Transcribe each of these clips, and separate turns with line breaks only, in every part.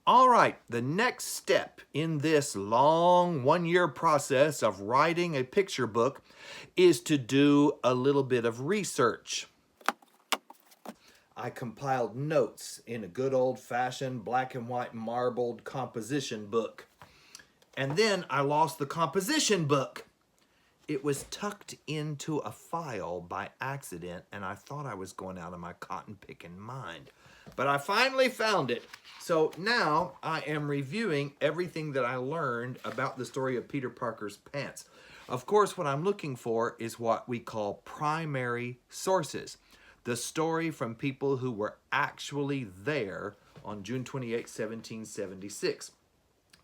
All right, the next step in this long one-year process of writing a picture book is to do a little bit of research. I compiled notes in a good old-fashioned black and white marbled composition book. And then I lost the composition book. It was tucked into a file by accident, and I thought I was going out of my cotton-picking mind. But I finally found it. So now I am reviewing everything that I learned about the story of Peter Parker's pants. Of course, what I'm looking for is what we call primary sources. The story from people who were actually there on June 28, 1776.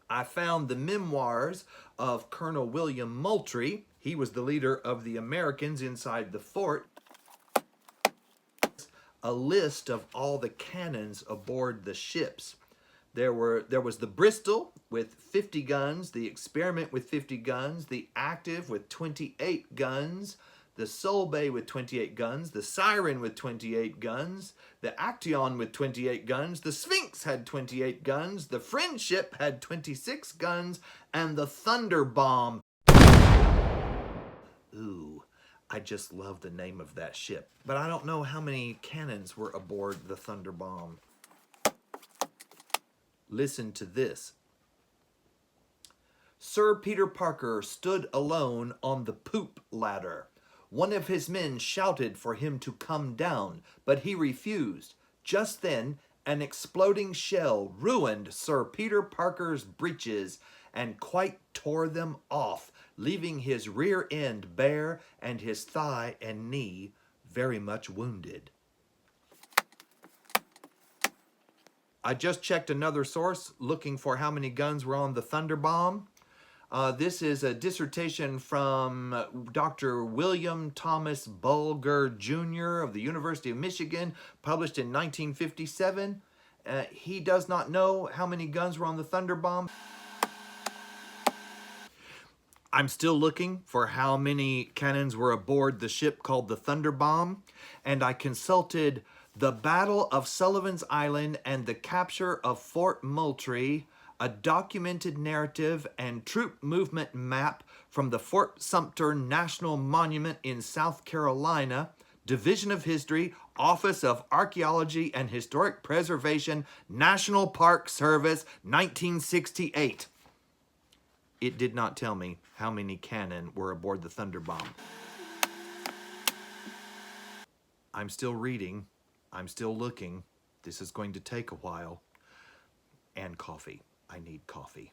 I found the memoirs of Colonel William Moultrie. He was the leader of the Americans inside the fort. A list of all the cannons aboard the ships. There was the Bristol with 50 guns, the Experiment with 50 guns, the Active with 28 guns, the Solebay with 28 guns, the Siren with 28 guns, the Action with 28 guns, the Sphinx had 28 guns, the Friendship had 26 guns, and the Thunder Bomb. Ooh, I just love the name of that ship. But I don't know how many cannons were aboard the Thunder Bomb. Listen to this. Sir Peter Parker stood alone on the poop ladder. One of his men shouted for him to come down, but he refused. Just then, an exploding shell ruined Sir Peter Parker's breeches and quite tore them off, leaving his rear end bare and his thigh and knee very much wounded. I just checked another source looking for how many guns were on the Thunder Bomb. This is a dissertation from Dr. William Thomas Bulger Jr. of the University of Michigan, published in 1957. He does not know how many guns were on the Thunder Bomb. I'm still looking for how many cannons were aboard the ship called the Thunder Bomb, and I consulted The Battle of Sullivan's Island and the Capture of Fort Moultrie, a documented narrative and troop movement map from the Fort Sumter National Monument in South Carolina, Division of History, Office of Archaeology and Historic Preservation, National Park Service, 1968. It did not tell me how many cannon were aboard the Thunder Bomb. I'm still reading. I'm still looking. This is going to take a while. And coffee. I need coffee.